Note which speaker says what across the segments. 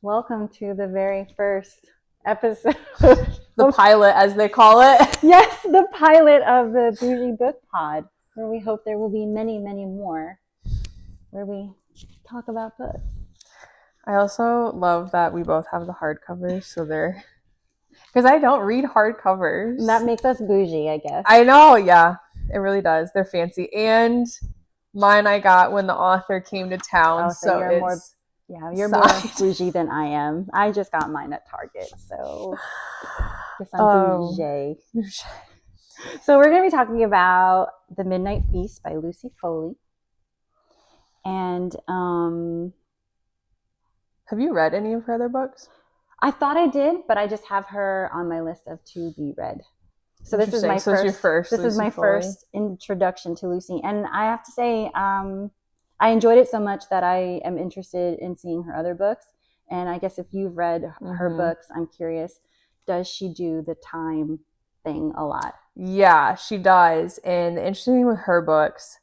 Speaker 1: Welcome to the very first episode.
Speaker 2: The pilot, as they call it.
Speaker 1: Yes, the pilot of the Bougie Book Pod, where we hope there will be many, many more, where we talk about books.
Speaker 2: I also love that we both have the hardcovers, so they're... Because I don't read hardcovers.
Speaker 1: And that makes us bougie, I guess.
Speaker 2: I know, yeah. It really does. They're fancy. And mine I got when the author came to town, so
Speaker 1: you're
Speaker 2: it's...
Speaker 1: you're more bougie than I am. I just got mine at Target, so guess I'm bougie. So we're going to be talking about The Midnight Feast by Lucy Foley. And
Speaker 2: have you read any of her other books?
Speaker 1: I thought I did, but I just have her on my list of to be read. So this is my first introduction to Lucy, and I have to say, I enjoyed it so much that I am interested in seeing her other books. And I guess if you've read her books, I'm curious, does she do the time thing a lot?
Speaker 2: Yeah, she does. And the interesting thing with her books,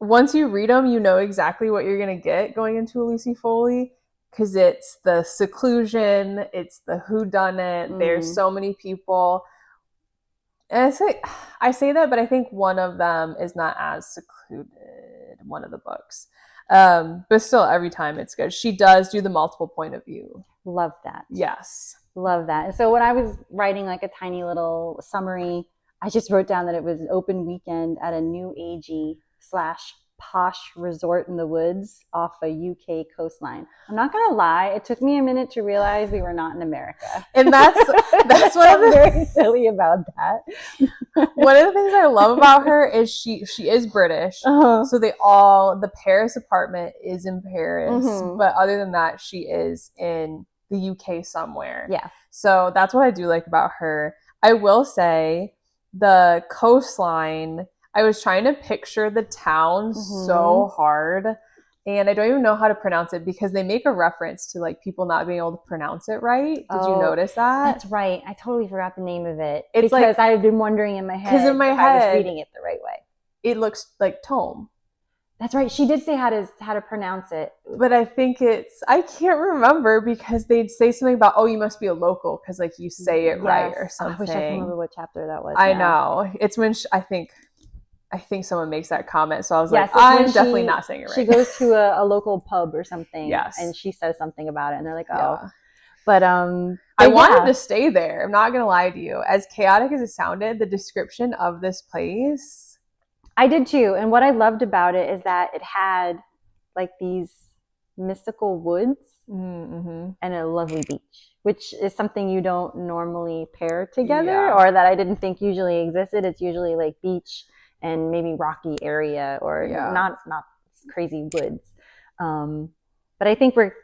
Speaker 2: once you read them, you know exactly what you're going to get going into a Lucy Foley, because it's the seclusion, it's the whodunit, there's so many people. And I say that, but I think one of them is not as secluded, one of the books. But still, every time it's good. She does do the multiple point of view.
Speaker 1: Love that.
Speaker 2: Yes.
Speaker 1: Love that. And so when I was writing like a tiny little summary, I just wrote down that it was an open weekend at a new agey / posh resort in the woods off a UK coastline. I'm not gonna lie, it took me a minute to realize we were not in America,
Speaker 2: and that's
Speaker 1: what's very silly about that.
Speaker 2: One of the things I love about her is she is British, so the Paris apartment is in Paris, but other than that, she is in the UK somewhere.
Speaker 1: Yeah.
Speaker 2: So that's what I do like about her. I will say the coastline, I was trying to picture the town so hard, and I don't even know how to pronounce it because they make a reference to like people not being able to pronounce it right. Did you notice that?
Speaker 1: That's right. I totally forgot the name of it. It's because I had been wondering in my head if I was reading it the right way.
Speaker 2: It looks like Tome.
Speaker 1: That's right. She did say how to pronounce it.
Speaker 2: But I think I can't remember because they'd say something about, oh, you must be a local because like you say it right or something.
Speaker 1: I wish I could remember what chapter that was.
Speaker 2: I know. It's when I think someone makes that comment. So I was like, I'm definitely not saying it right.
Speaker 1: She goes to a local pub or something.
Speaker 2: Yes.
Speaker 1: And she says something about it. And they're like, oh. Yeah. But
Speaker 2: I wanted to stay there. I'm not going to lie to you. As chaotic as it sounded, the description of this place...
Speaker 1: I did too. And what I loved about it is that it had like these mystical woods and a lovely beach, which is something you don't normally pair together or that I didn't think usually existed. It's usually like beach and maybe rocky area or not crazy woods. But I think we're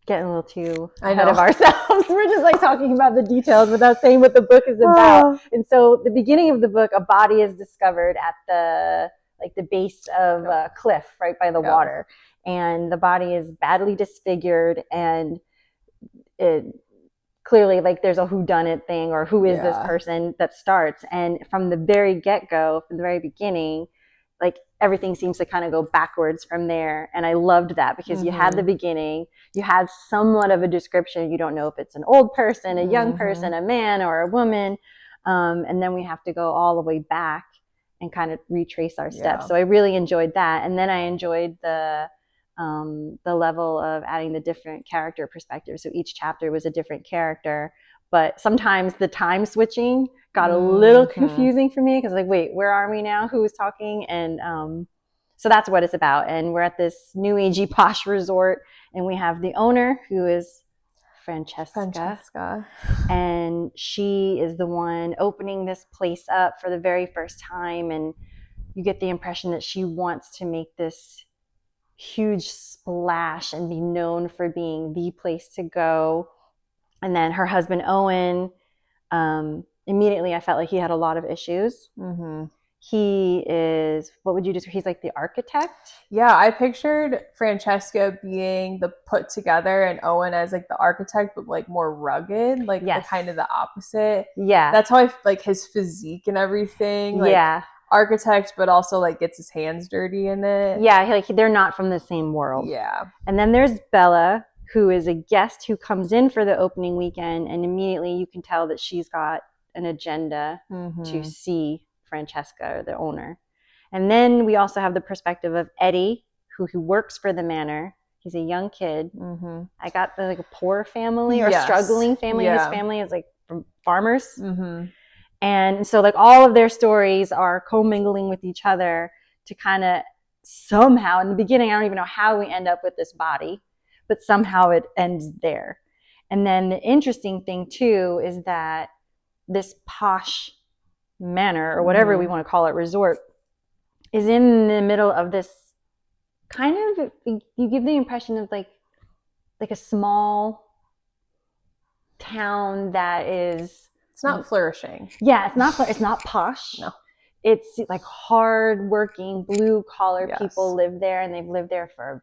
Speaker 1: getting a little too ahead of ourselves. We're just like talking about the details without saying what the book is about. And so the beginning of the book, a body is discovered at the base of a cliff right by the water. And the body is badly disfigured, and it clearly like there's a whodunit thing or who is this person that starts. And from the very get-go, from the very beginning, like everything seems to kind of go backwards from there. And I loved that because you had the beginning, you had somewhat of a description. You don't know if it's an old person, a young person, a man or a woman. And then we have to go all the way back and kind of retrace our steps. So I really enjoyed that. And then I enjoyed the level of adding the different character perspectives. So each chapter was a different character, but sometimes the time switching got a little confusing for me because like, wait, where are we now? Who is talking? And so that's what it's about. And we're at this new agey posh resort, and we have the owner who is Francesca. And she is the one opening this place up for the very first time. And you get the impression that she wants to make this huge splash and be known for being the place to go. And then her husband, Owen, immediately I felt like he had a lot of issues. He is, what would you describe? He's like the architect.
Speaker 2: Yeah, I pictured Francesca being the put together and Owen as like the architect, but like more rugged, like the kind of the opposite.
Speaker 1: Yeah.
Speaker 2: That's how I like his physique and everything. Like, architect, but also like gets his hands dirty in it.
Speaker 1: Yeah, like they're not from the same world.
Speaker 2: Yeah.
Speaker 1: And then there's Bella, who is a guest who comes in for the opening weekend, and immediately you can tell that she's got an agenda to see Francesca, or the owner. And then we also have the perspective of Eddie, who works for the manor. He's a young kid. I got like a poor family or struggling family. His family is like from farmers. And so like all of their stories are commingling with each other to kind of somehow, in the beginning, I don't even know how we end up with this body, but somehow it ends there. And then the interesting thing too is that this posh manor, or whatever we want to call it, resort, is in the middle of this kind of, you give the impression of like a small town that is,
Speaker 2: it's not flourishing.
Speaker 1: Yeah, it's not posh.
Speaker 2: No.
Speaker 1: It's like hard-working, blue-collar people live there, and they've lived there for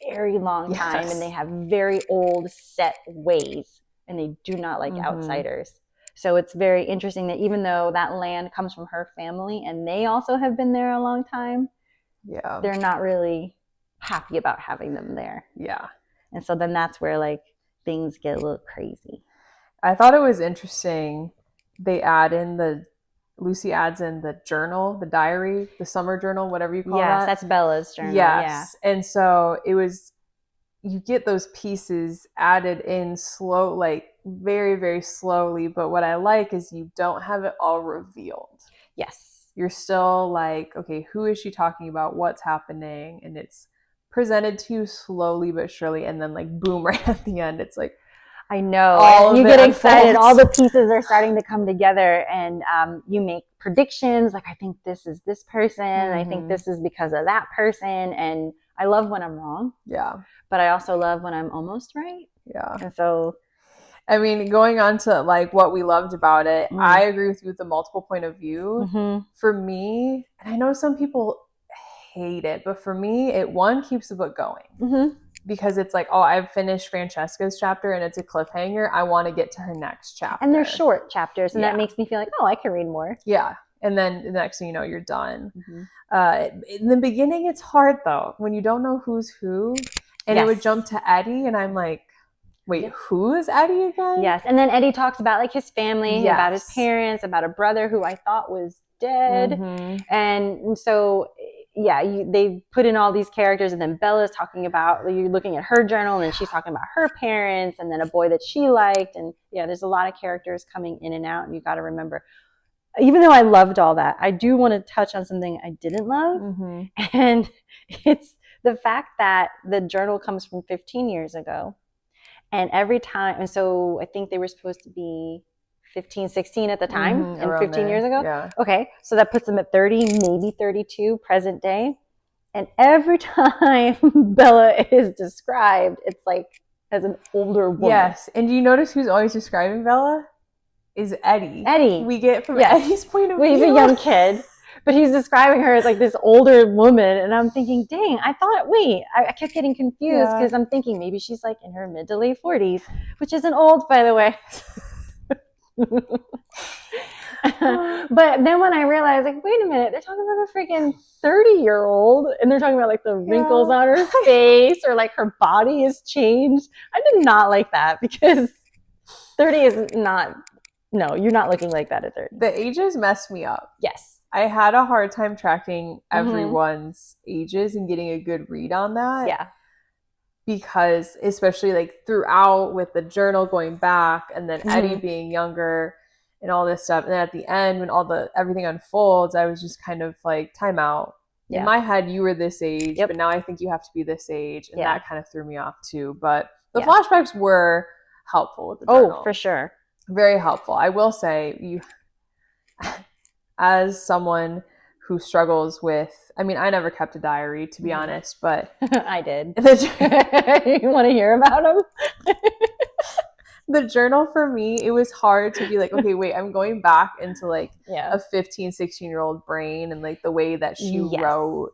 Speaker 1: a very long time, and they have very old, set ways, and they do not like outsiders. So it's very interesting that even though that land comes from her family, and they also have been there a long time, they're not really happy about having them there.
Speaker 2: Yeah.
Speaker 1: And so then that's where like things get a little crazy.
Speaker 2: I thought it was interesting. Lucy adds in the journal, the diary, the summer journal, whatever you call that.
Speaker 1: Yes, that's Bella's journal.
Speaker 2: Yes. Yeah. And so you get those pieces added in slow, like very, very slowly. But what I like is you don't have it all revealed.
Speaker 1: Yes.
Speaker 2: You're still like, okay, who is she talking about? What's happening? And it's presented to you slowly but surely. And then like, boom, right at the end, it's like,
Speaker 1: I know. And you get excited. All the pieces are starting to come together, and you make predictions. Like, I think this is this person. I think this is because of that person. And I love when I'm wrong.
Speaker 2: Yeah.
Speaker 1: But I also love when I'm almost right.
Speaker 2: Yeah.
Speaker 1: And so,
Speaker 2: I mean, going on to like what we loved about it, I agree with you with the multiple point of view. For me, and I know some people hate it, but for me, it keeps the book going. Because it's like, oh, I've finished Francesca's chapter and it's a cliffhanger. I want to get to her next chapter.
Speaker 1: And they're short chapters, and that makes me feel like, oh, I can read more.
Speaker 2: Yeah. And then the next thing you know, you're done. In the beginning, it's hard, though, when you don't know who's who. And it would jump to Eddie, and I'm like, wait, who is Eddie again?
Speaker 1: Yes. And then Eddie talks about like his family, about his parents, about a brother who I thought was dead. And so... they put in all these characters, and then Bella's talking about, you're looking at her journal, and then she's talking about her parents, and then a boy that she liked, and there's a lot of characters coming in and out, and you got to remember, even though I loved all that, I do want to touch on something I didn't love, and it's the fact that the journal comes from 15 years ago, and every time, and so I think they were supposed to be 15, 16 at the time, and 15 years ago.
Speaker 2: Yeah.
Speaker 1: Okay, so that puts them at 30, maybe 32 present day. And every time Bella is described, it's like as an older woman.
Speaker 2: Yes, and do you notice who's always describing Bella? Is Eddie.
Speaker 1: Eddie.
Speaker 2: We get from Eddie's point of view.
Speaker 1: He's a young kid, but he's describing her as like this older woman. And I'm thinking, dang, I kept getting confused because I'm thinking maybe she's like in her mid to late 40s, which isn't old, by the way. But then when I realized, like, wait a minute, they're talking about a freaking 30-year-old, and they're talking about like the wrinkles on her face, or like her body has changed. I did not like that, because 30 is not, no, you're not looking like that at 30.
Speaker 2: The ages messed me up.
Speaker 1: Yes.
Speaker 2: I had a hard time tracking everyone's ages and getting a good read on that.
Speaker 1: Yeah.
Speaker 2: Because especially like throughout with the journal going back, and then Eddie being younger and all this stuff, and then at the end when everything unfolds, I was just kind of like, time out. In my head, you were this age, but now I think you have to be this age, and that kind of threw me off too. But the flashbacks were helpful with the journal.
Speaker 1: Oh, for sure.
Speaker 2: Very helpful. I will say, you, as someone who struggles with, I mean, I never kept a diary, to be honest, but
Speaker 1: I did. You want to hear about them?
Speaker 2: The journal for me, it was hard to be like, okay, wait, I'm going back into like a 15, 16-year-old brain, and like the way that she wrote.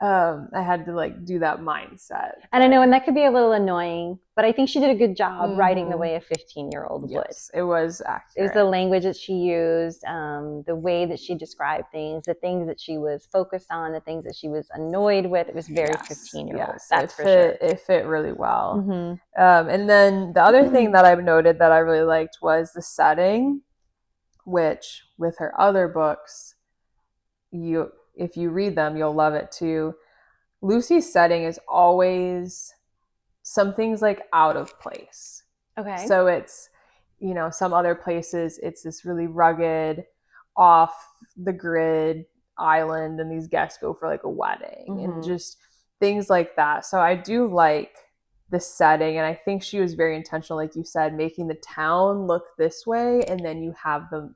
Speaker 2: I had to like do that mindset.
Speaker 1: And I know, and that could be a little annoying, but I think she did a good job writing the way a 15-year-old would.
Speaker 2: Yes, it was accurate.
Speaker 1: It was the language that she used, the way that she described things, the things that she was focused on, the things that she was annoyed with. It was very 15-year-old.
Speaker 2: Yes,
Speaker 1: That's for sure.
Speaker 2: It fit really well. And then the other thing that I've noted that I really liked was the setting, which with her other books, if you read them, you'll love it too. Lucy's setting is always something's like out of place.
Speaker 1: Okay.
Speaker 2: So it's, you know, some other places it's this really rugged, off the grid island, and these guests go for like a wedding and just things like that. So I do like the setting, and I think she was very intentional, like you said, making the town look this way, and then you have the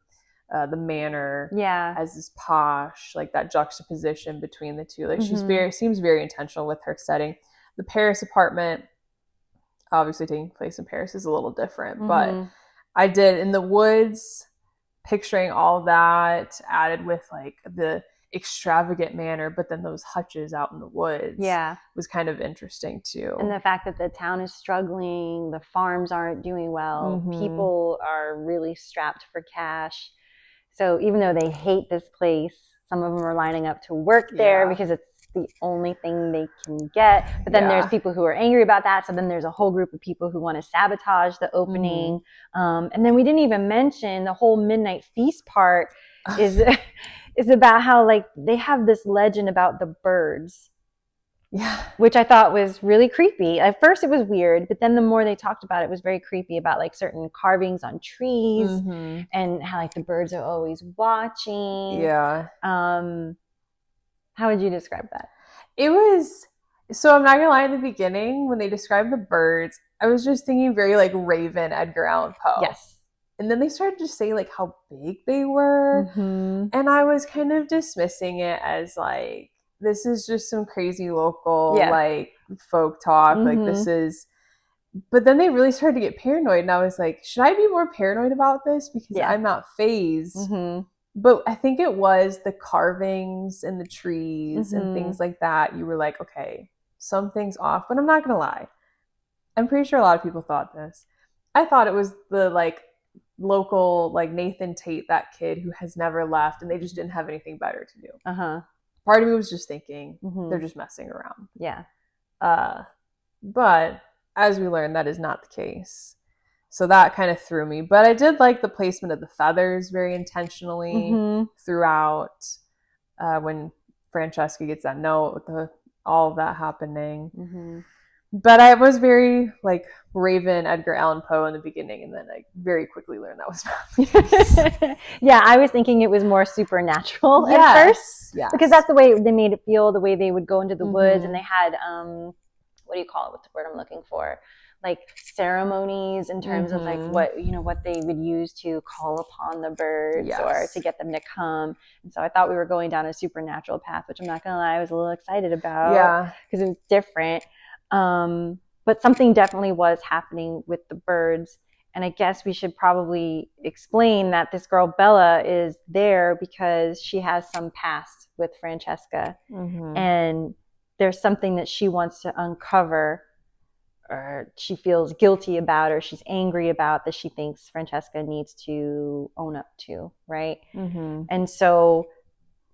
Speaker 2: manor as this posh, like that juxtaposition between the two. Like seems very intentional with her setting. The Paris apartment, obviously taking place in Paris, is a little different, but I did in the woods, picturing all of that added with like the extravagant manor, but then those hutches out in the woods was kind of interesting too.
Speaker 1: And the fact that the town is struggling, the farms aren't doing well, people are really strapped for cash. So even though they hate this place, some of them are lining up to work there because it's the only thing they can get. But then there's people who are angry about that. So then there's a whole group of people who want to sabotage the opening. And then we didn't even mention the whole midnight feast part is about how like they have this legend about the birds.
Speaker 2: Yeah.
Speaker 1: Which I thought was really creepy. At first it was weird, but then the more they talked about it, it was very creepy about like certain carvings on trees and how like the birds are always watching.
Speaker 2: Yeah.
Speaker 1: How would you describe that?
Speaker 2: It was, so I'm not gonna lie, in the beginning when they described the birds, I was just thinking very like Raven, Edgar Allan Poe.
Speaker 1: Yes.
Speaker 2: And then they started to say like how big they were. And I was kind of dismissing it as like, this is just some crazy local like folk talk. Like this is, but then they really started to get paranoid, and I was like, should I be more paranoid about this? Because I'm not phased. But I think it was the carvings and the trees and things like that. You were like, okay, something's off. But I'm not gonna lie, I'm pretty sure a lot of people thought this. I thought it was the like local like Nathan Tate, that kid who has never left, and they just didn't have anything better to do. Part of me was just thinking they're just messing around.
Speaker 1: Yeah.
Speaker 2: But as we learned, that is not the case. So that kind of threw me. But I did like the placement of the feathers very intentionally throughout when Francesca gets that note with all of that happening. But I was very like Raven, Edgar Allan Poe in the beginning, and then I very quickly learned that was not the case.
Speaker 1: Yeah, I was thinking it was more supernatural at first. Yeah. Because that's the way they made it feel, the way they would go into the woods, and they had what do you call it? What's the word I'm looking for? Like ceremonies in terms of like what they would use to call upon the birds or to get them to come. And so I thought we were going down a supernatural path, which I'm not gonna lie, I was a little excited about. Yeah. Because it was different. But something definitely was happening with the birds. And I guess we should probably explain that this girl Bella is there because she has some past with Francesca. And there's something that she wants to uncover, or she feels guilty about, or she's angry about, that she thinks Francesca needs to own up to, right? And so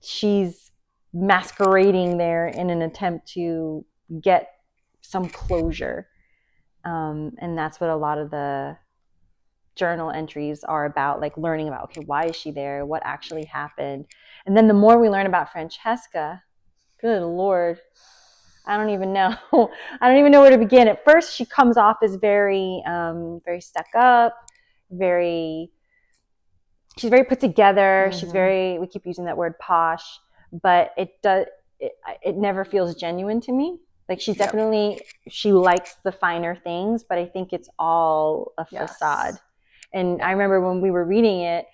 Speaker 1: she's masquerading there in an attempt to get some closure. And that's what a lot of the journal entries are about, like learning about, okay, why is she there? What actually happened? And then the more we learn about Francesca, good Lord, I don't even know. I don't even know where to begin. At first, she comes off as very, very stuck up, she's very put together. She's very, we keep using that word posh, but it never feels genuine to me. Like she's definitely, she likes the finer things, but I think it's all a facade. And I remember when we were reading it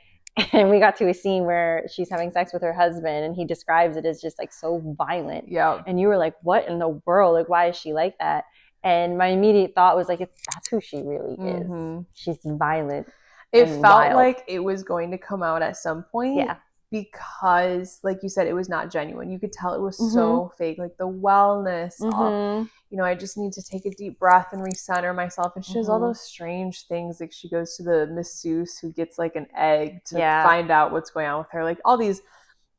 Speaker 1: and we got to a scene where she's having sex with her husband and he describes it as just like so violent. Yeah. And you were like, what in the world? Like, why is she like that? And my immediate thought was like, that's who she really is. She's violent.
Speaker 2: It felt like it was going to come out at some point. Yeah. because, like you said, it was not genuine. You could tell it was so fake. Like the wellness of, I just need to take a deep breath and recenter myself. And she does all those strange things. Like she goes to the masseuse who gets like an egg to find out what's going on with her. Like all these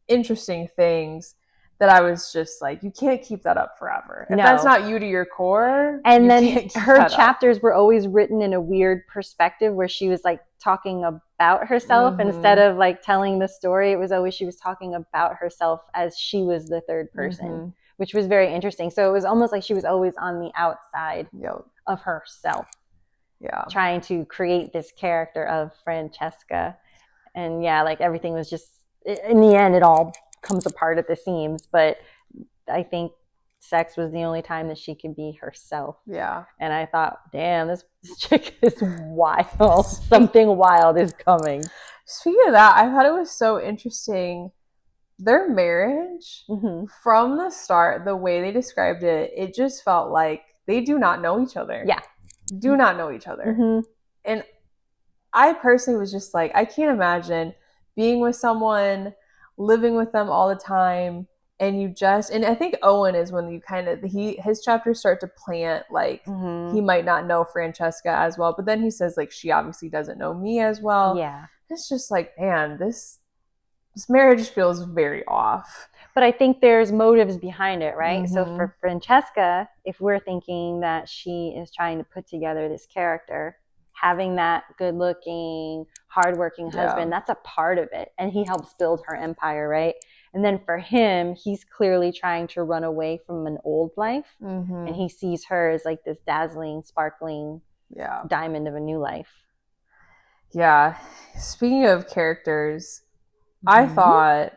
Speaker 2: interesting things that I was just like, you can't keep that up forever. If that's not you to your core.
Speaker 1: And then her chapters were always written in a weird perspective where she was like talking about herself instead of like telling the story. It was always, she was talking about herself as she was the third person, which was very interesting. So it was almost like she was always on the outside of herself. Yeah. Trying to create this character of Francesca. And like everything was just, in the end, it all comes apart at the seams, but I think sex was the only time that she could be herself. Yeah. And I thought, damn, this chick is wild. Something wild is coming.
Speaker 2: Speaking of that, I thought it was so interesting. Their marriage, from the start, the way they described it, it just felt like they do not know each other. Yeah. Do not know each other. And I personally was just like, I can't imagine being with someone, living with them all the time, and I think Owen is when you kind of, his chapters start to plant like he might not know Francesca as well, but then he says like she obviously doesn't know me as well. Yeah. It's just like, man, this marriage feels very off.
Speaker 1: But I think there's motives behind it, right? So for Francesca, if we're thinking that she is trying to put together this character, having that good-looking, hardworking husband, that's a part of it. And he helps build her empire, right? And then for him, he's clearly trying to run away from an old life. And he sees her as like this dazzling, sparkling diamond of a new life.
Speaker 2: Yeah. Speaking of characters, I thought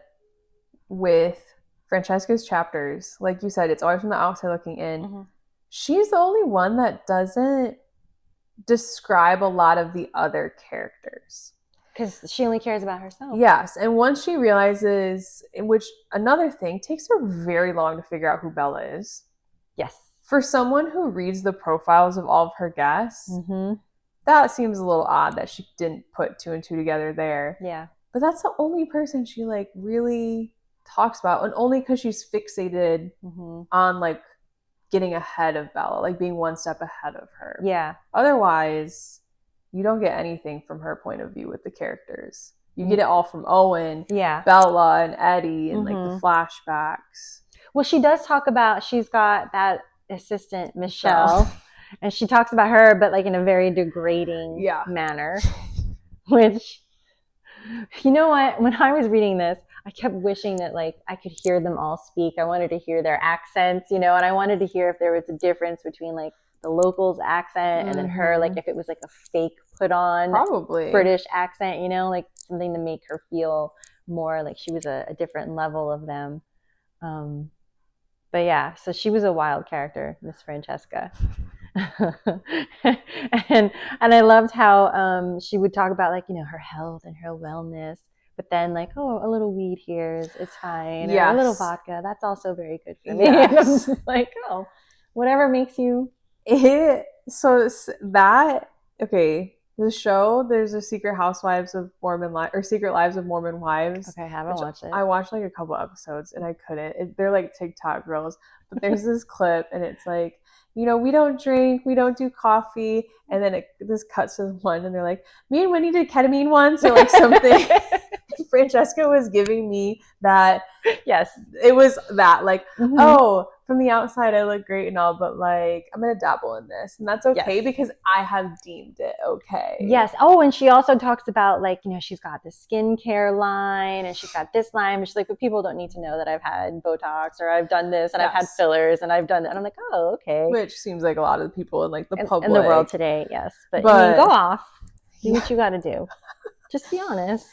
Speaker 2: with Francesca's chapters, like you said, it's always from the outside looking in. She's the only one that doesn't describe a lot of the other characters.
Speaker 1: Because she only cares about herself.
Speaker 2: Yes. And once she realizes, which another thing, takes her very long to figure out who Bella is. Yes. For someone who reads the profiles of all of her guests, that seems a little odd that she didn't put two and two together there. Yeah. But that's the only person she like really talks about, and only because she's fixated on like getting ahead of Bella, like being one step ahead of her. Yeah. Otherwise, you don't get anything from her point of view with the characters. You get it all from Owen, Bella, and Eddie, and like the flashbacks.
Speaker 1: Well, she does talk about, she's got that assistant, Michelle, and she talks about her, but like in a very degrading manner. Which, you know what? When I was reading this, I kept wishing that like I could hear them all speak. I wanted to hear their accents, and I wanted to hear if there was a difference between like the locals' accent and then her, like if it was like a fake put on
Speaker 2: probably
Speaker 1: British accent, like something to make her feel more like she was a different level of them. But yeah, so she was a wild character, Miss Francesca. and I loved how she would talk about like her health and her wellness, but then like, oh, a little weed here it's fine. Yes. Or a little vodka, that's also very good for me. Yes. And I'm just like, oh, whatever makes you.
Speaker 2: The show, there's a Secret Housewives of Mormon or Secret Lives of Mormon Wives.
Speaker 1: Okay, I haven't watched it.
Speaker 2: I watched like a couple episodes and I couldn't. They're like TikTok girls, but there's this clip and it's like, we don't drink, we don't do coffee, and then this cuts to one and they're like, me and Winnie did ketamine once or like something. Francesca was giving me that. Yes, it was that like, oh, from the outside I look great and all, but like I'm gonna dabble in this, and that's okay because I have deemed it okay.
Speaker 1: Yes. Oh, and she also talks about like she's got the skincare line and she's got this line, but she's like, but people don't need to know that I've had Botox or I've done this and I've had fillers and I've done that. And I'm like, oh, okay.
Speaker 2: Which seems like a lot of the people in like the public
Speaker 1: in the world today, yes. But I mean, go off, do what you got to do. Just be honest.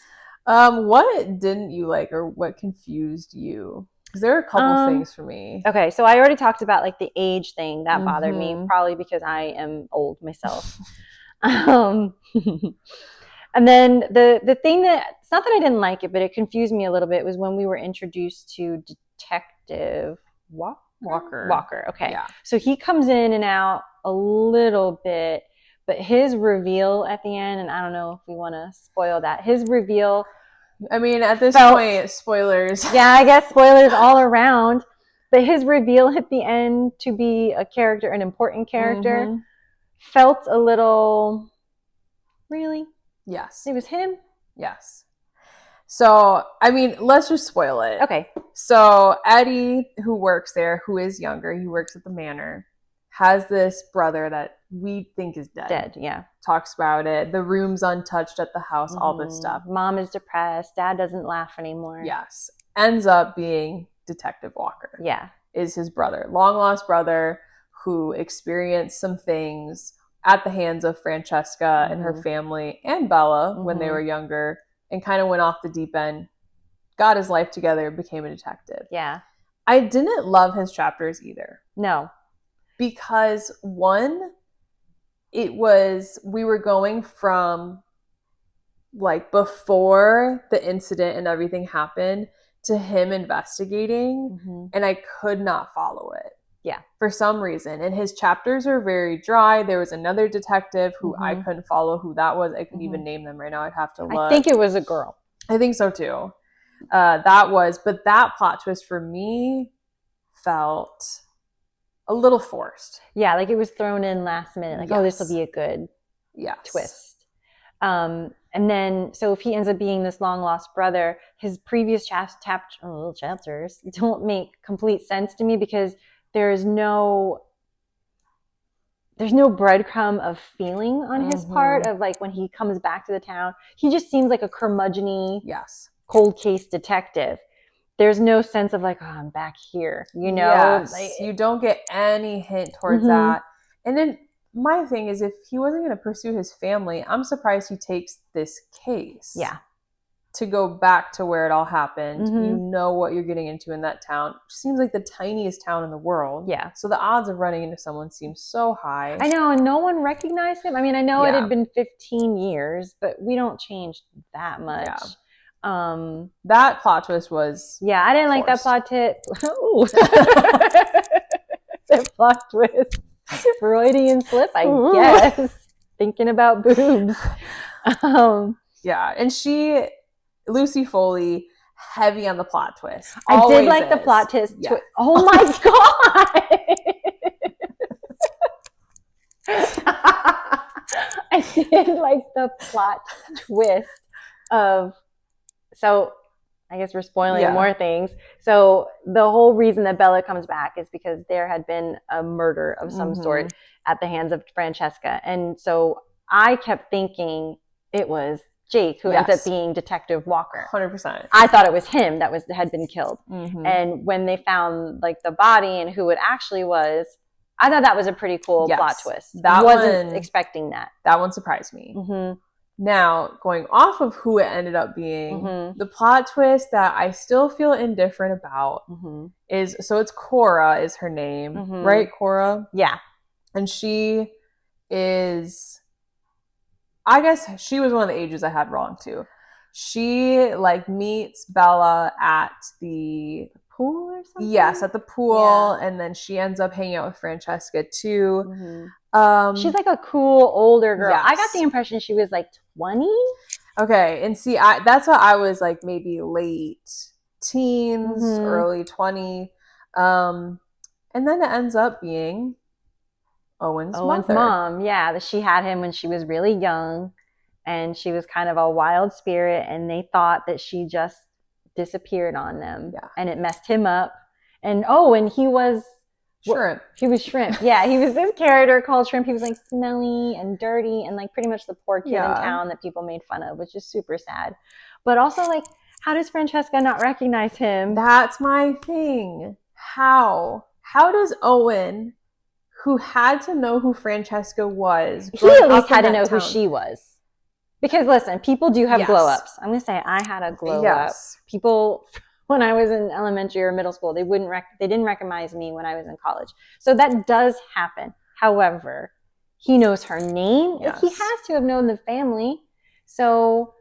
Speaker 2: What didn't you like or what confused you? Because there are a couple things for me.
Speaker 1: Okay, so I already talked about like the age thing that bothered me, probably because I am old myself. And then the thing that, it's not that I didn't like it, but it confused me a little bit, was when we were introduced to Detective Walker. Okay, yeah. So he comes in and out a little bit, but his reveal at the end, and I don't know if we want to spoil that, his reveal
Speaker 2: I mean, at this
Speaker 1: Felt-
Speaker 2: point, spoilers.
Speaker 1: Yeah, I guess spoilers all around. But his reveal at the end to be a character, an important character,
Speaker 2: Mhm.
Speaker 1: felt a little, really?
Speaker 2: Yes.
Speaker 1: It was him?
Speaker 2: Yes. So, I mean, let's just spoil it.
Speaker 1: Okay.
Speaker 2: So, Eddie, who works there, who is younger, he works at the manor, has this brother that we think is dead.
Speaker 1: Dead, yeah.
Speaker 2: Talks about it. The room's untouched at the house, all this stuff.
Speaker 1: Mom is depressed. Dad doesn't laugh anymore.
Speaker 2: Yes. Ends up being Detective Walker.
Speaker 1: Yeah.
Speaker 2: Is his brother. Long lost brother who experienced some things at the hands of Francesca and her family and Bella when they were younger, and kind of went off the deep end, got his life together, became a detective.
Speaker 1: Yeah.
Speaker 2: I didn't love his chapters either.
Speaker 1: No.
Speaker 2: Because one, we were going from like before the incident and everything happened to him investigating, and I could not follow it.
Speaker 1: Yeah.
Speaker 2: For some reason. And his chapters were very dry. There was another detective who I couldn't follow who that was. I couldn't even name them right now. I'd have to look.
Speaker 1: I think it was a girl.
Speaker 2: I think so too. But that plot twist for me felt a little forced.
Speaker 1: Yeah, like it was thrown in last minute. Like, oh, this will be a good twist. And then, so if he ends up being this long lost brother, his previous chapters don't make complete sense to me because there's no breadcrumb of feeling on his part of like when he comes back to the town. He just seems like a curmudgeon-y, cold case detective. There's no sense of like, oh, I'm back here, you know?
Speaker 2: Yes.
Speaker 1: Like,
Speaker 2: you don't get any hint towards that. And then my thing is, if he wasn't going to pursue his family, I'm surprised he takes this case.
Speaker 1: Yeah.
Speaker 2: To go back to where it all happened. You know what you're getting into in that town. It seems like the tiniest town in the world.
Speaker 1: Yeah.
Speaker 2: So the odds of running into someone seem so high.
Speaker 1: I know, and no one recognized him. I mean, I know it had been 15 years, but we don't change that much. Yeah.
Speaker 2: That plot twist was
Speaker 1: I didn't like that plot twist. That plot twist. Freudian slip, I guess. Thinking about boobs.
Speaker 2: And Lucy Foley, heavy on the plot twist.
Speaker 1: I did like the plot twist.
Speaker 2: Yeah.
Speaker 1: Oh my god! I did like the plot twist of. So, I guess we're spoiling more things. So the whole reason that Bella comes back is because there had been a murder of some sort at the hands of Francesca, and so I kept thinking it was Jake, who ends up being Detective Walker.
Speaker 2: 100%.
Speaker 1: I thought it was him that had been killed. And when they found like the body and who it actually was, I thought that was a pretty cool plot twist. I wasn't expecting that.
Speaker 2: That one surprised me. Now, going off of who it ended up being, the plot twist that I still feel indifferent about is, so it's Cora is her name, right? Cora?
Speaker 1: Yeah.
Speaker 2: And she is... I guess she was one of the ages I had wrong too. She like meets Bella at the
Speaker 1: pool or something?
Speaker 2: Yes, at the pool, and then she ends up hanging out with Francesca too.
Speaker 1: She's like a cool older girl.
Speaker 2: Yes.
Speaker 1: I got the impression she was like 20.
Speaker 2: Okay, and see, that's what I was like, maybe late teens, early 20. And then it ends up being Owen's
Speaker 1: mom. Yeah, that she had him when she was really young, and she was kind of a wild spirit, and they thought that she just disappeared on them, and it messed him up. And he was
Speaker 2: Shrimp.
Speaker 1: He was Shrimp. Yeah, he was this character called Shrimp. He was like smelly and dirty and like pretty much the poor kid in town that people made fun of, which is super sad. But also, like, how does Francesca not recognize him?
Speaker 2: That's my thing. How does Owen, who had to know who Francesca was,
Speaker 1: he at least had to know who she was? Because listen, people do have glow ups. I'm gonna say I had a glow up. People, when I was in elementary or middle school, they didn't recognize me when I was in college. So that does happen. However, he knows her name. Yes. He has to have known the family. So,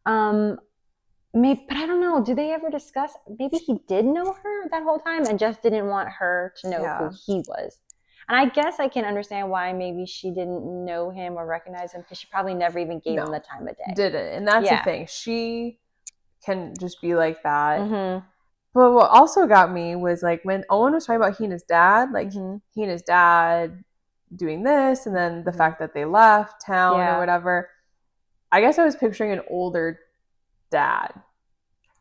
Speaker 1: maybe, but I don't know. Do they ever discuss? Maybe he did know her that whole time and just didn't want her to know who he was. And I guess I can understand why maybe she didn't know him or recognize him, because she probably never even gave him the time of day.
Speaker 2: Didn't. And that's the thing. She can just be like that.
Speaker 1: Mm-hmm.
Speaker 2: But what also got me was like when Owen was talking about he and his dad, like
Speaker 1: Mm-hmm.
Speaker 2: he and his dad doing this, and then the
Speaker 1: Mhm.
Speaker 2: fact that they left town
Speaker 1: Yeah.
Speaker 2: or whatever. I guess I was picturing an older dad.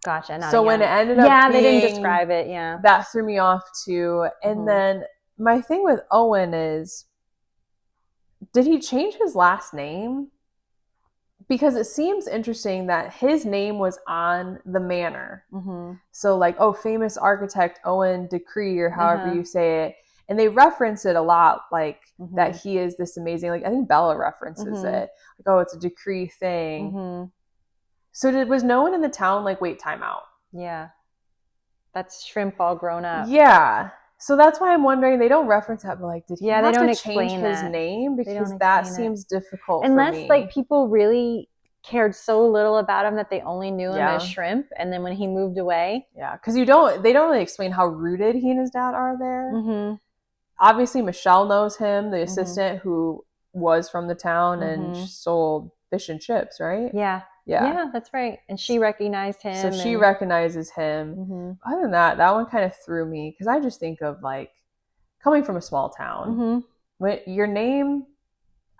Speaker 1: Gotcha. Not
Speaker 2: So
Speaker 1: a
Speaker 2: when it
Speaker 1: young.
Speaker 2: ended up
Speaker 1: Yeah, they didn't
Speaker 2: being
Speaker 1: describe it. Yeah.
Speaker 2: that threw me off too. And
Speaker 1: Mhm.
Speaker 2: then my thing with Owen is, did he change his last name? Because it seems interesting that his name was on the manor.
Speaker 1: Mm-hmm.
Speaker 2: So like, oh, famous architect Owen Decree, or however
Speaker 1: Uh-huh.
Speaker 2: you say it. And they reference it a lot, like
Speaker 1: Mhm.
Speaker 2: that he is this amazing, like I think Bella references
Speaker 1: Mhm.
Speaker 2: it. Like, oh, it's a Decree thing.
Speaker 1: Mm-hmm.
Speaker 2: So was no one in the town like, wait, time out?
Speaker 1: Yeah. That's shrimp all grown up.
Speaker 2: Yeah. So that's why I'm wondering, they don't reference that, but like, did he
Speaker 1: Yeah, they
Speaker 2: have
Speaker 1: don't
Speaker 2: to change
Speaker 1: explain
Speaker 2: his
Speaker 1: that.
Speaker 2: name?
Speaker 1: They
Speaker 2: Because
Speaker 1: don't
Speaker 2: that
Speaker 1: explain it.
Speaker 2: seems difficult for
Speaker 1: Unless
Speaker 2: me.
Speaker 1: like people really cared so little about him that they only knew him
Speaker 2: Yeah.
Speaker 1: as Shrimp, and then when he moved away,
Speaker 2: Yeah, because they don't really explain how rooted he and his dad are there.
Speaker 1: mm-hmm.
Speaker 2: Obviously, Michelle knows him, the
Speaker 1: Mhm.
Speaker 2: assistant who was from the town and
Speaker 1: Mhm.
Speaker 2: sold fish and chips, right?
Speaker 1: Yeah.
Speaker 2: Yeah.
Speaker 1: Yeah, that's right. And she recognized him.
Speaker 2: So she
Speaker 1: and...
Speaker 2: recognizes him.
Speaker 1: Mhm.
Speaker 2: Other than that, that one kind of threw me because I just think of like coming from a small town.
Speaker 1: Mhm.
Speaker 2: When your name,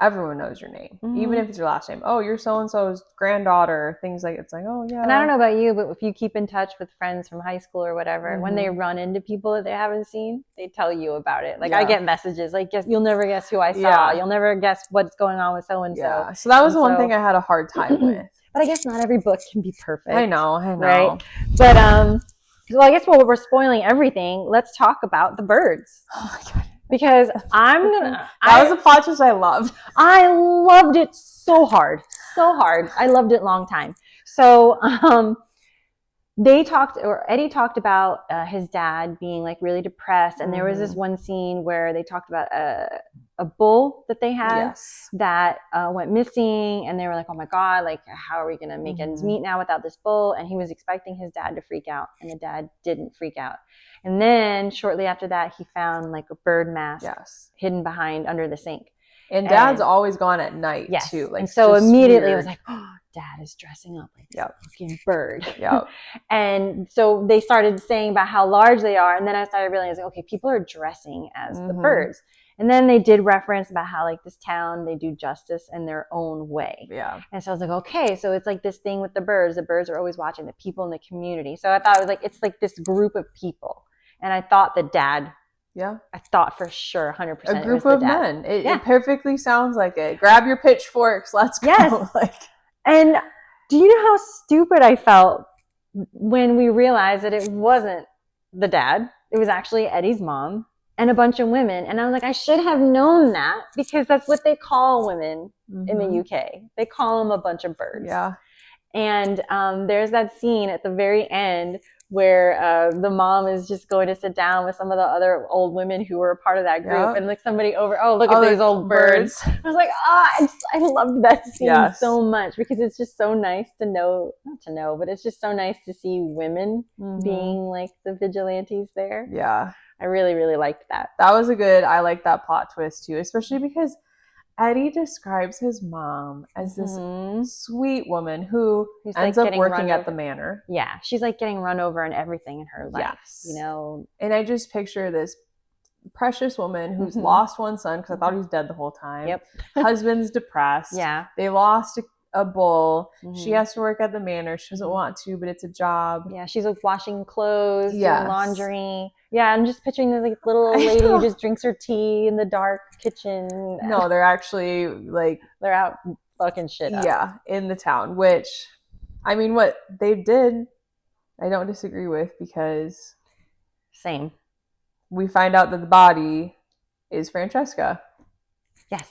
Speaker 2: everyone knows your name,
Speaker 1: Mhm.
Speaker 2: even if it's your last name. Oh, you're so and so's granddaughter. Things like it's like, oh yeah.
Speaker 1: And I don't know about you, but if you keep in touch with friends from high school or whatever, when they
Speaker 2: Mhm.
Speaker 1: run into people that they haven't seen, they tell you about it. Like I
Speaker 2: Yeah.
Speaker 1: get messages like, "Guess you'll never guess who I saw.
Speaker 2: Yeah.
Speaker 1: You'll never guess what's going on with so and so."
Speaker 2: Yeah. So that was
Speaker 1: And
Speaker 2: the one
Speaker 1: so-
Speaker 2: thing I had a hard time with.
Speaker 1: But I guess not every book can be perfect.
Speaker 2: I know.
Speaker 1: Right? But well, I guess while we're spoiling everything, let's talk about the birds.
Speaker 2: Oh my god.
Speaker 1: Because I'm gonna.
Speaker 2: That was a plot twist I loved.
Speaker 1: I loved it so hard, so hard. I loved it long time. So Eddie talked about his dad being like really depressed, and there was this one scene where they talked about a bull that they had
Speaker 2: Yes.
Speaker 1: that went missing, and they were like, "Oh my god, like how are we gonna make ends meet now without this bull?" And he was expecting his dad to freak out, and the dad didn't freak out. And then shortly after that, he found like a bird mask hidden behind under the sink.
Speaker 2: And Dad's always gone at night too. Like,
Speaker 1: and so immediately
Speaker 2: weird.
Speaker 1: I was like, "Oh, Dad is dressing up like a fucking bird."
Speaker 2: Yep.
Speaker 1: And so they started saying about how large they are, and then I started realizing, okay, people are dressing as the birds. And then they did reference about how like this town, they do justice in their own way.
Speaker 2: Yeah.
Speaker 1: And so I was like, okay, so it's like this thing with the birds. The birds are always watching the people in the community. So I thought it was like, it's like this group of people. And I thought the dad, I thought for sure 100%
Speaker 2: a group of men. It perfectly sounds like it. Grab your pitchforks, let's go.
Speaker 1: Yes. And do you know how stupid I felt when we realized that it wasn't the dad? It was actually Eddie's mom and a bunch of women. And I was like, I should have known that, because that's what they call women in the UK. They call them a bunch of birds.
Speaker 2: Yeah.
Speaker 1: And there's that scene at the very end where the mom is just going to sit down with some of the other old women who were a part of that group, and like somebody look at these old birds. I was like, I loved that scene so much, because it's just so nice to know, not to know, but it's just so nice to see women being like the vigilantes there.
Speaker 2: Yeah.
Speaker 1: I really, really liked that.
Speaker 2: That was I like that plot twist too, especially because Eddie describes his mom as this sweet woman who ends up working at the manor. Yeah, she's like getting run over in everything in her life, you know. And I just picture this precious woman who's lost one son, because I thought he was dead the whole time. Yep. Husband's depressed. Yeah. They lost a bull. She has to work at the manor. She doesn't want to, but it's a job. Yeah, she's like washing clothes, doing laundry. Yeah, I'm just picturing this like little old lady who just drinks her tea in the dark kitchen. No, they're actually like, they're out fucking shit up. Yeah, in the town, which, I mean, what they did, I don't disagree with, because same. We find out that the body is Francesca. Yes.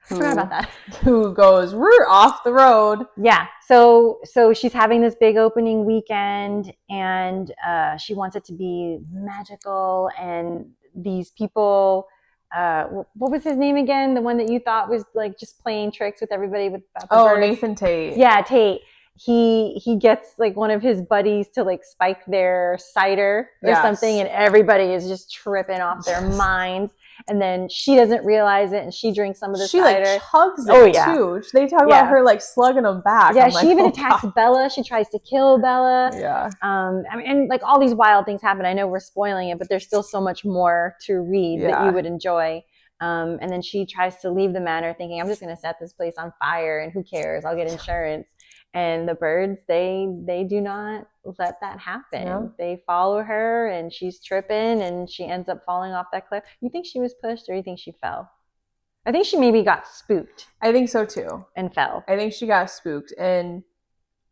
Speaker 2: I forgot about that. Who goes off the road. Yeah. So she's having this big opening weekend, and she wants it to be magical. And these people, what was his name again? The one that you thought was like just playing tricks with everybody with the birds. Nathan Tate. Yeah, Tate.
Speaker 1: he gets like one of his buddies to like spike their cider or
Speaker 2: Yes.
Speaker 1: something, and everybody is just tripping off their minds. And then she doesn't realize it, and she drinks some of the
Speaker 2: She
Speaker 1: cider.
Speaker 2: like chugs it
Speaker 1: Oh, yeah.
Speaker 2: too. They talk
Speaker 1: Yeah.
Speaker 2: about her like slugging them back.
Speaker 1: Yeah,
Speaker 2: I'm
Speaker 1: she
Speaker 2: like,
Speaker 1: even
Speaker 2: oh,
Speaker 1: attacks
Speaker 2: God.
Speaker 1: Bella. She tries to kill Bella.
Speaker 2: Yeah.
Speaker 1: I mean, and like all these wild things happen. I know we're spoiling it, but there's still so much more to read that
Speaker 2: Yeah.
Speaker 1: you would enjoy. And then she tries to leave the manor thinking, I'm just going to set this place on fire and who cares? I'll get insurance. And the birds, they do not let that happen.
Speaker 2: Yeah.
Speaker 1: They follow her, and she's tripping, and she ends up falling off that cliff. You think she was pushed, or you think she fell? I think she maybe got spooked
Speaker 2: I think so too.
Speaker 1: and fell.
Speaker 2: I think she got spooked. And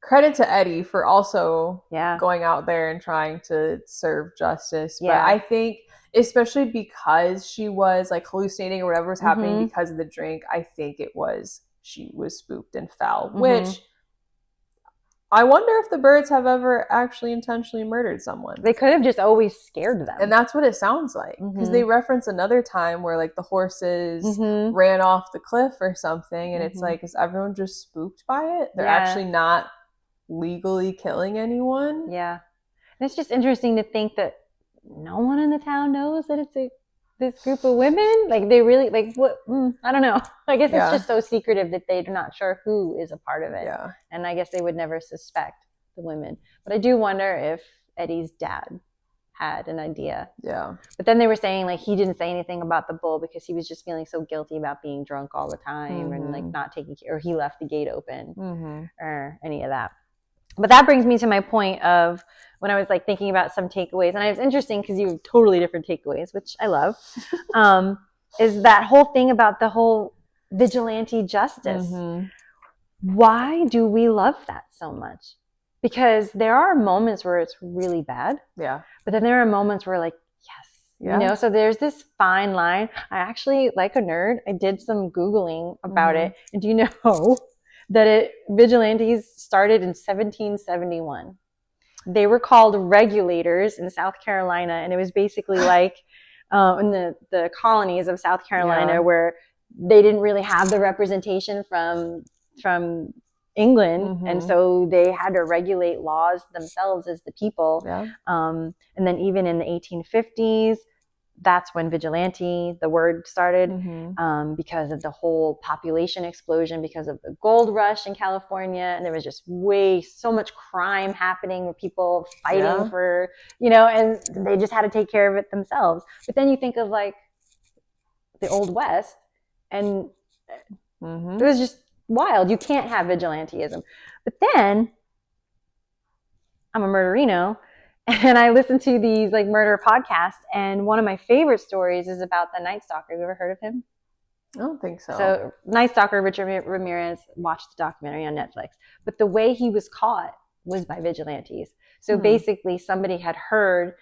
Speaker 2: credit to Eddie for also
Speaker 1: Yeah.
Speaker 2: going out there and trying to serve justice.
Speaker 1: Yeah.
Speaker 2: But I think, especially because she was like hallucinating or whatever was happening because of the drink, I think it was she was spooked and fell, which I wonder if the birds have ever actually intentionally murdered someone.
Speaker 1: They could have just always scared them.
Speaker 2: And that's what it sounds like. Because they reference another time where like the horses ran off the cliff or something. And it's like, is everyone just spooked by it? They're actually not legally killing anyone.
Speaker 1: Yeah. And it's just interesting to think that no one in the town knows that it's this group of women. Like they really like what I don't know. I guess it's just so secretive that they're not sure who is a part of it.
Speaker 2: Yeah.
Speaker 1: And I guess they would never suspect the women. But I do wonder if Eddie's dad had an idea.
Speaker 2: Yeah.
Speaker 1: But then they were saying like he didn't say anything about the bull because he was just feeling so guilty about being drunk all the time and like not taking care, or he left the gate open or any of that. But that brings me to my point of when I was like thinking about some takeaways, and it was interesting because you have totally different takeaways, which I love, is that whole thing about the whole vigilante justice. Why do we love that so much? Because there are moments where it's really bad.
Speaker 2: Yeah.
Speaker 1: But then there are moments where like, yes. You know, so there's this fine line. I actually, like a nerd, I did some Googling about it. And do you know that vigilantes started in 1771? They were called regulators in South Carolina, and it was basically like in the colonies of South Carolina where they didn't really have the representation from England, and so they had to regulate laws themselves as the people. And then even in the 1850s, that's when vigilante, the word started, because of the whole population explosion, because of the gold rush in California. And there was just so much crime happening with people fighting for, and they just had to take care of it themselves. But then you think of like the Old West, and it was just wild. You can't have vigilantism. But then I'm a murderino, and I listen to these like murder podcasts, and one of my favorite stories is about the Night Stalker. Have you ever heard of him?
Speaker 2: I don't think so.
Speaker 1: So Night Stalker, Richard Ramirez, watched the documentary on Netflix. But the way he was caught was by vigilantes. So basically somebody had heard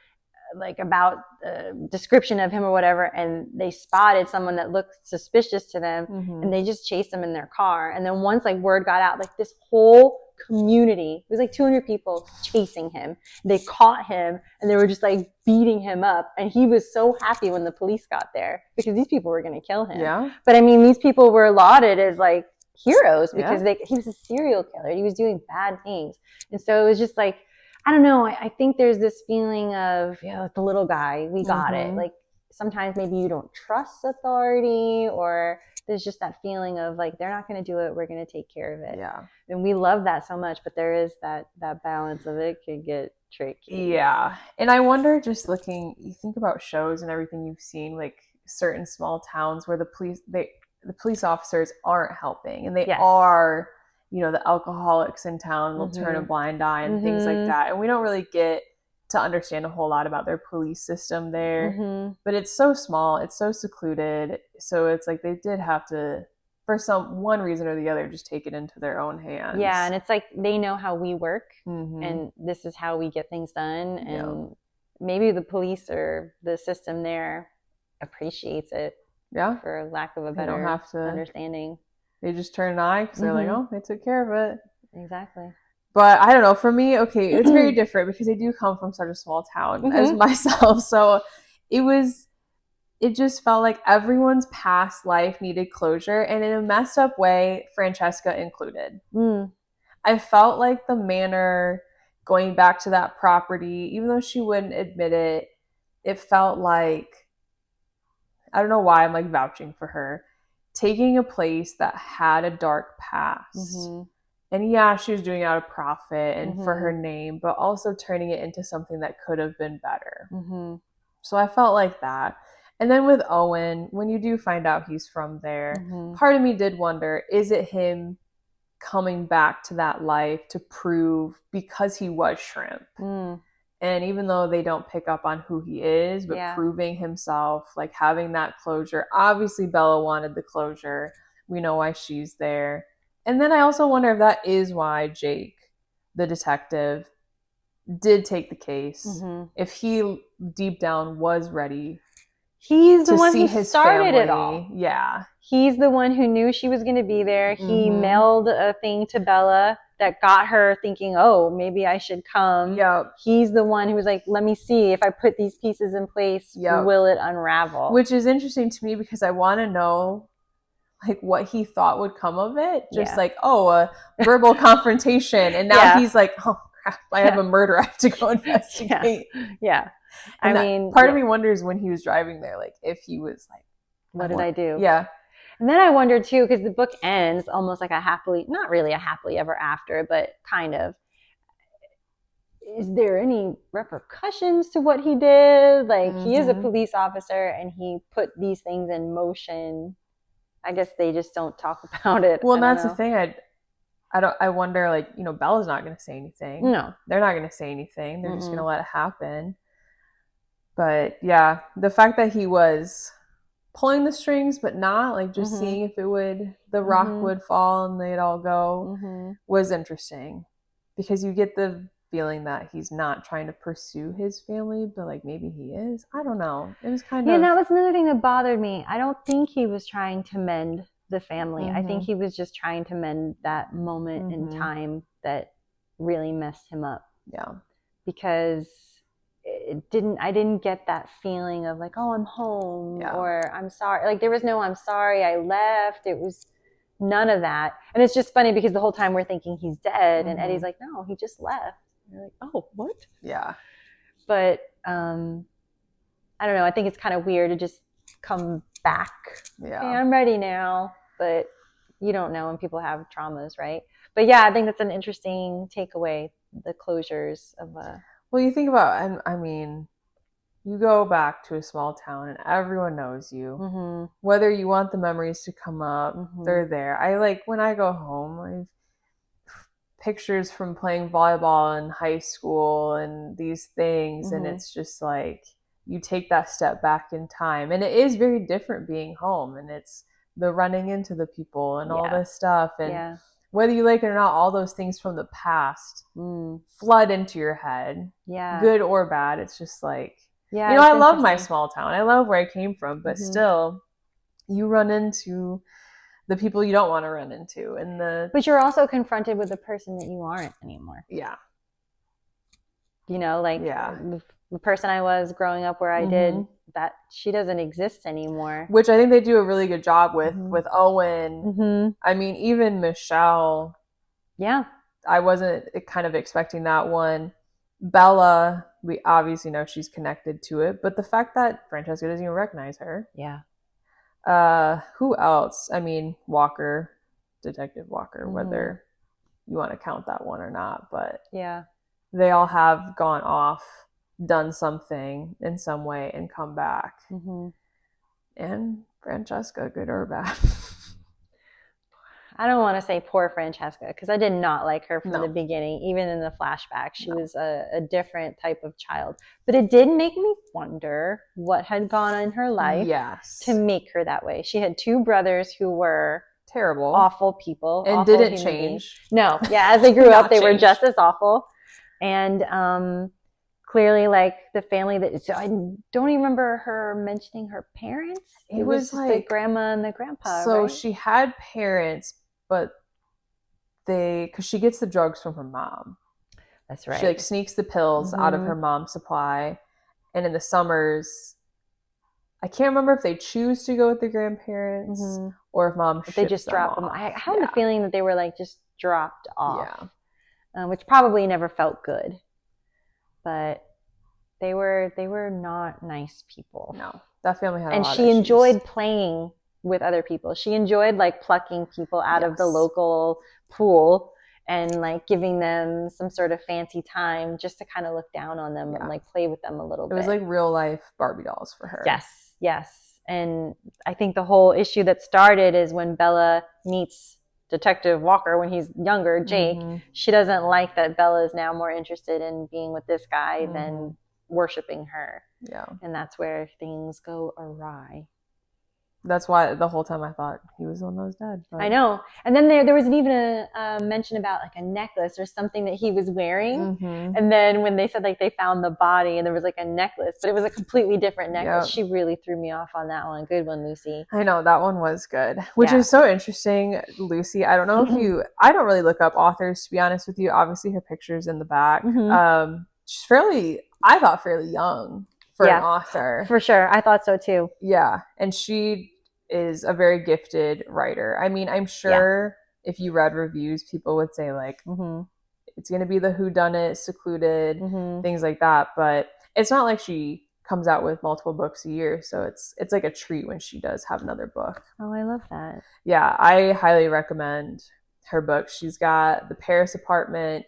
Speaker 1: like about a description of him or whatever, and they spotted someone that looked suspicious to them, and they just chased him in their car. And then once like word got out, like this whole community, it was like 200 people chasing him. They caught him, and they were just like beating him up, and he was so happy when the police got there because these people were going to kill him. But I mean, these people were lauded as like heroes because he was a serial killer. He was doing bad things. And so it was just like, I don't know. I think there's this feeling of, the little guy, we got it. Like sometimes maybe you don't trust authority, or there's just that feeling of like, they're not going to do it. We're going to take care of it. Yeah. And we love that so much, but there is that balance of it could get tricky.
Speaker 2: Yeah. And I wonder, just looking, you think about shows and everything you've seen, like certain small towns where the police officers aren't helping, and they are, the alcoholics in town will turn a blind eye and things like that. And we don't really get to understand a whole lot about their police system there. But it's so small, it's so secluded. So it's like they did have to, for one reason or the other, just take it into their own hands.
Speaker 1: Yeah, and it's like they know how we work, and this is how we get things done. And maybe the police or the system there appreciates it. Yeah, for lack of a better understanding.
Speaker 2: They just turn an eye because they're like, oh, they took care of it.
Speaker 1: Exactly.
Speaker 2: But I don't know. For me, okay, it's very different because I do come from such a small town as myself. So it just felt like everyone's past life needed closure, and in a messed up way, Francesca included. I felt like the manner going back to that property, even though she wouldn't admit it, it felt like, I don't know why I'm like vouching for her, taking a place that had a dark past.
Speaker 1: Mm-hmm.
Speaker 2: And yeah, she was doing it out of profit and for her
Speaker 1: Mhm.
Speaker 2: name, but also turning it into something that could have been better.
Speaker 1: Mm-hmm.
Speaker 2: So I felt like that. And then with Owen, when you do find out he's from there,
Speaker 1: Mm-hmm.
Speaker 2: part of me did wonder, is it him coming back to that life to prove, because he was shrimp?
Speaker 1: Mm.
Speaker 2: And even though they don't pick up on who he is, but
Speaker 1: Yeah.
Speaker 2: proving himself, like having that closure. Obviously, Bella wanted the closure. We know why she's there. And then I also wonder if that is why Jake, the detective, did take the case.
Speaker 1: Mm-hmm.
Speaker 2: If he deep down was ready
Speaker 1: He's the
Speaker 2: to
Speaker 1: one
Speaker 2: see
Speaker 1: who
Speaker 2: his
Speaker 1: started
Speaker 2: family.
Speaker 1: it all.
Speaker 2: Yeah.
Speaker 1: He's the one who knew she was going to be there. He
Speaker 2: Mhm.
Speaker 1: mailed a thing to Bella that got her thinking, oh, maybe I should come.
Speaker 2: Yep.
Speaker 1: He's the one who was like, let me see if I put these pieces in place,
Speaker 2: Yep.
Speaker 1: will it unravel?
Speaker 2: Which is interesting to me because I want to know like what he thought would come of it. Just
Speaker 1: Yeah.
Speaker 2: like, oh, a verbal confrontation. And now
Speaker 1: Yeah.
Speaker 2: he's like, oh crap, I have a murder I have to go investigate.
Speaker 1: Yeah.
Speaker 2: And
Speaker 1: I mean,
Speaker 2: part of me wonders when he was driving there, like if he was like,
Speaker 1: what did I do?
Speaker 2: Yeah.
Speaker 1: And then I wondered too, because the book ends almost like not really a happily ever after, but kind of. Is there any repercussions to what he did? Like, he is a police officer and he put these things in motion. I guess they just don't talk about it.
Speaker 2: Well, that's the thing. I wonder, like, you know, Bella's not going to say anything.
Speaker 1: No.
Speaker 2: They're not going to say anything. They're just going to let it happen. But yeah, the fact that he was pulling the strings, but not like just seeing if the rock would fall and they'd all go was interesting, because you get the feeling that he's not trying to pursue his family, but like maybe he is. I don't know. It was kind of.
Speaker 1: Yeah, that was another thing that bothered me. I don't think he was trying to mend the family. I think he was just trying to mend that moment in time that really messed him up.
Speaker 2: Yeah.
Speaker 1: Because I didn't get that feeling of like, oh, I'm home, or I'm sorry. Like, there was no I'm sorry I left. It was none of that. And it's just funny because the whole time we're thinking he's dead, and Eddie's like, no, he just left. And you're like, oh, what?
Speaker 2: Yeah.
Speaker 1: But I don't know. I think it's kind of weird to just come back.
Speaker 2: Yeah.
Speaker 1: Okay, I'm ready now. But you don't know when people have traumas, right? But yeah, I think that's an interesting takeaway, the closures of
Speaker 2: Well, you think about, and I mean, you go back to a small town and everyone knows you. Whether you want the memories to come up, they're there. I like, when I go home, I have pictures from playing volleyball in high school and these things, and it's just like you take that step back in time, and it is very different being home, and it's the running into the people and all this stuff, and whether you like it or not, all those things from the past flood into your head, good or bad. It's just like, you know, I love my small town, I love where I came from, but still you run into the people you don't want to run into, and
Speaker 1: but you're also confronted with the person that you aren't anymore.
Speaker 2: Yeah.
Speaker 1: You know, like the person I was growing up where I did, that she doesn't exist anymore.
Speaker 2: Which I think they do a really good job with Owen. I mean, even Michelle.
Speaker 1: Yeah.
Speaker 2: I wasn't kind of expecting that one. Bella, we obviously know she's connected to it, but the fact that Francesca doesn't even recognize her.
Speaker 1: Yeah.
Speaker 2: Who else? I mean, Walker, Detective Walker, whether you want to count that one or not, but
Speaker 1: yeah,
Speaker 2: they all have gone off, done something in some way, and come back. And Francesca, good or bad.
Speaker 1: I don't want to say poor Francesca, because I did not like her from the beginning. Even in the flashback, she was a different type of child. But it did make me wonder what had gone on in her life to make her that way. She had two brothers who were
Speaker 2: terrible,
Speaker 1: awful people,
Speaker 2: and
Speaker 1: awful
Speaker 2: didn't change.
Speaker 1: No, yeah, as they grew up, they were just as awful. And clearly, like, the family so I don't even remember her mentioning her parents.
Speaker 2: It was like
Speaker 1: the grandma and the grandpa.
Speaker 2: So
Speaker 1: right?
Speaker 2: She had parents, but because she gets the drugs from her mom.
Speaker 1: That's right.
Speaker 2: She like sneaks the pills out of her mom's supply, and in the summers, I can't remember if they choose to go with the grandparents or if mom.
Speaker 1: They just drop them. I have the feeling that they were like just dropped off,
Speaker 2: Yeah.
Speaker 1: which probably never felt good. But they were not nice people.
Speaker 2: No, that family had a
Speaker 1: And
Speaker 2: lot of
Speaker 1: she
Speaker 2: issues.
Speaker 1: enjoyed playing with other people. She enjoyed like plucking people out of the local pool and like giving them some sort of fancy time just to kind of look down on them and like play with them a little bit.
Speaker 2: It was like real life Barbie dolls for her.
Speaker 1: Yes. And I think the whole issue that started is when Bella meets Detective Walker when he's younger, Jake. She doesn't like that Bella is now more interested in being with this guy than worshiping her.
Speaker 2: Yeah.
Speaker 1: And that's where things go awry.
Speaker 2: That's why the whole time I thought he was the one that was dead.
Speaker 1: But I know. And then there was even a mention about like a necklace or something that he was wearing. And then when they said like they found the body and there was like a necklace, but it was a completely different necklace. She really threw me off on that one. Good one, Lucy.
Speaker 2: I know, that one was good. Which is so interesting, Lucy. I don't know if I don't really look up authors, to be honest with you. Obviously her picture's in the back. She's I thought fairly young for an author.
Speaker 1: For sure. I thought so too.
Speaker 2: Yeah. And she is a very gifted writer. I mean, I'm sure if you read reviews, people would say like, it's going to be the whodunit, secluded, things like that. But it's not like she comes out with multiple books a year. So it's like a treat when she does have another book.
Speaker 1: Oh, I love that.
Speaker 2: Yeah. I highly recommend her books. She's got The Paris Apartment,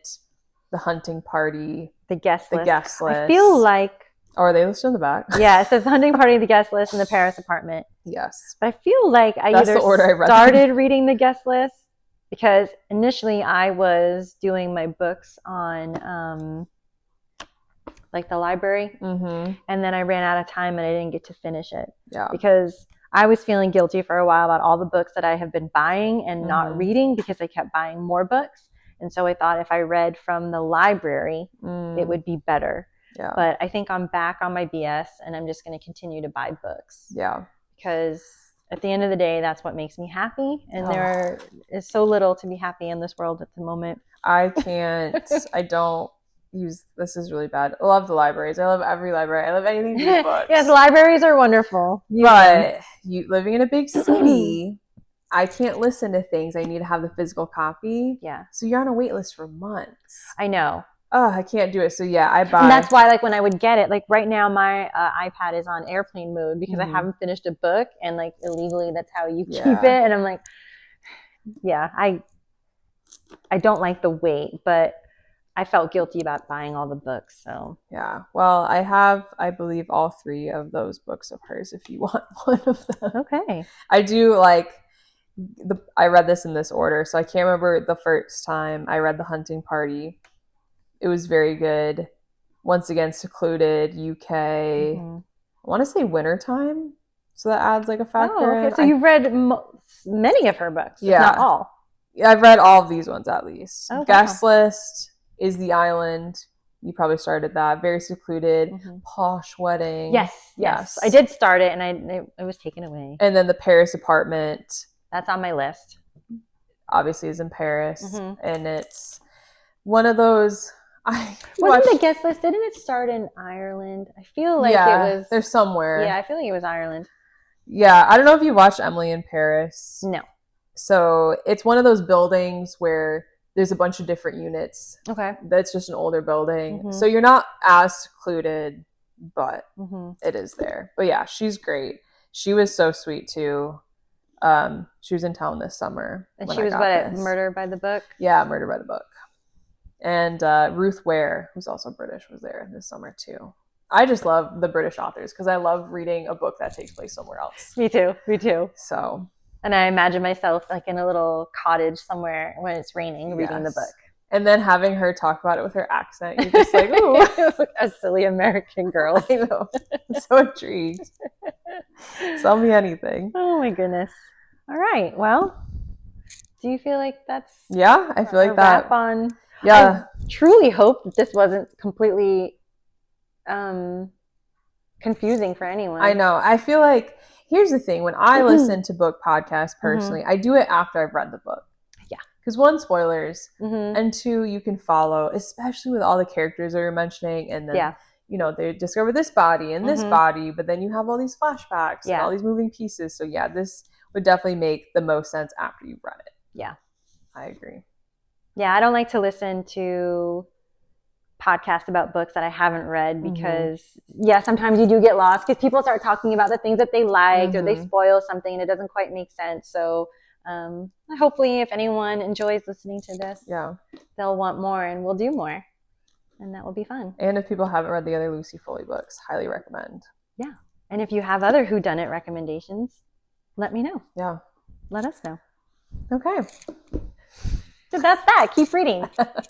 Speaker 2: The Hunting Party,
Speaker 1: The Guest List.
Speaker 2: I
Speaker 1: feel like...
Speaker 2: Oh, are they listed on the back?
Speaker 1: Yeah, it says The Hunting Party, The Guest List, and The Paris Apartment.
Speaker 2: Yes.
Speaker 1: But I feel like
Speaker 2: That's the order I read
Speaker 1: started reading The Guest List because initially I was doing my books on like the library. And then I ran out of time and I didn't get to finish it. Yeah. Because I was feeling guilty for a while about all the books that I have been buying and not reading because I kept buying more books. And so I thought if I read from the library, it would be better. Yeah. But I think I'm back on my BS and I'm just going to continue to buy books. Yeah. Because at the end of the day, that's what makes me happy. And there is so little to be happy in this world at the moment.
Speaker 2: I can't, this is really bad. I love the libraries. I love every library. I love anything to do with books.
Speaker 1: Yes, libraries are wonderful.
Speaker 2: But living in a big city, I can't listen to things. I need to have the physical copy. Yeah. So you're on a wait list for months.
Speaker 1: I know.
Speaker 2: Oh, I can't do it. So yeah, I buy.
Speaker 1: And that's why, like, when I would get it, like right now, my iPad is on airplane mode because I haven't finished a book, and like illegally, that's how you keep it. And I'm like, yeah, I don't like the wait, but I felt guilty about buying all the books. So
Speaker 2: yeah, well, I have, I believe, all 3 of those books of hers. If you want one of them,
Speaker 1: okay.
Speaker 2: I do like. I read this in this order, so I can't remember the first time I read The Hunting Party. It was very good. Once again, secluded, UK. I want to say wintertime. So that adds like a factor.
Speaker 1: Oh, okay. So you've read many of her books, if not all.
Speaker 2: Yeah, I've read all of these ones at least.
Speaker 1: Oh,
Speaker 2: Guest List, Is the Island. You probably started that. Very secluded. Posh Wedding.
Speaker 1: Yes. I did start it and it was taken away.
Speaker 2: And then The Paris Apartment.
Speaker 1: That's on my list.
Speaker 2: Obviously is in Paris. And it's one of those...
Speaker 1: Wasn't The Guest List, didn't it start in Ireland? I feel like it was...
Speaker 2: there's somewhere.
Speaker 1: Yeah, I feel like it was Ireland.
Speaker 2: Yeah, I don't know if you watched Emily in Paris.
Speaker 1: No.
Speaker 2: So it's one of those buildings where there's a bunch of different units.
Speaker 1: Okay.
Speaker 2: That's just an older building. So you're not as secluded, but it is there. But yeah, she's great. She was so sweet too. She was in town this summer.
Speaker 1: And she was at Murder by the Book?
Speaker 2: Yeah, Murder by the Book. And Ruth Ware, who's also British, was there this summer too. I just love the British authors because I love reading a book that takes place somewhere else.
Speaker 1: Me too.
Speaker 2: So,
Speaker 1: and I imagine myself like in a little cottage somewhere when it's raining reading the book.
Speaker 2: And then having her talk about it with her accent, you're just like, ooh.
Speaker 1: A silly American girl.
Speaker 2: I know. I'm so intrigued. Sell me anything.
Speaker 1: Oh my goodness. All right. Well, do you feel like that's
Speaker 2: I feel like that.
Speaker 1: Wrap on.
Speaker 2: Yeah.
Speaker 1: I truly hope that this wasn't completely confusing for anyone.
Speaker 2: I know. I feel like, here's the thing. When I listen to book podcasts personally, I do it after I've read the book.
Speaker 1: Yeah.
Speaker 2: Because 1, spoilers. And 2, you can follow, especially with all the characters that you're mentioning. And then, you know, they discover this body and this body, but then you have all these flashbacks and all these moving pieces. So yeah, this would definitely make the most sense after you've read it.
Speaker 1: Yeah.
Speaker 2: I agree.
Speaker 1: Yeah, I don't like to listen to podcasts about books that I haven't read because, sometimes you do get lost because people start talking about the things that they liked or they spoil something and it doesn't quite make sense. So hopefully if anyone enjoys listening to this, they'll want more and we'll do more. And that will be fun.
Speaker 2: And if people haven't read the other Lucy Foley books, highly recommend.
Speaker 1: Yeah. And if you have other whodunit recommendations, let me know.
Speaker 2: Yeah.
Speaker 1: Let us know.
Speaker 2: Okay.
Speaker 1: So that's that. Keep reading.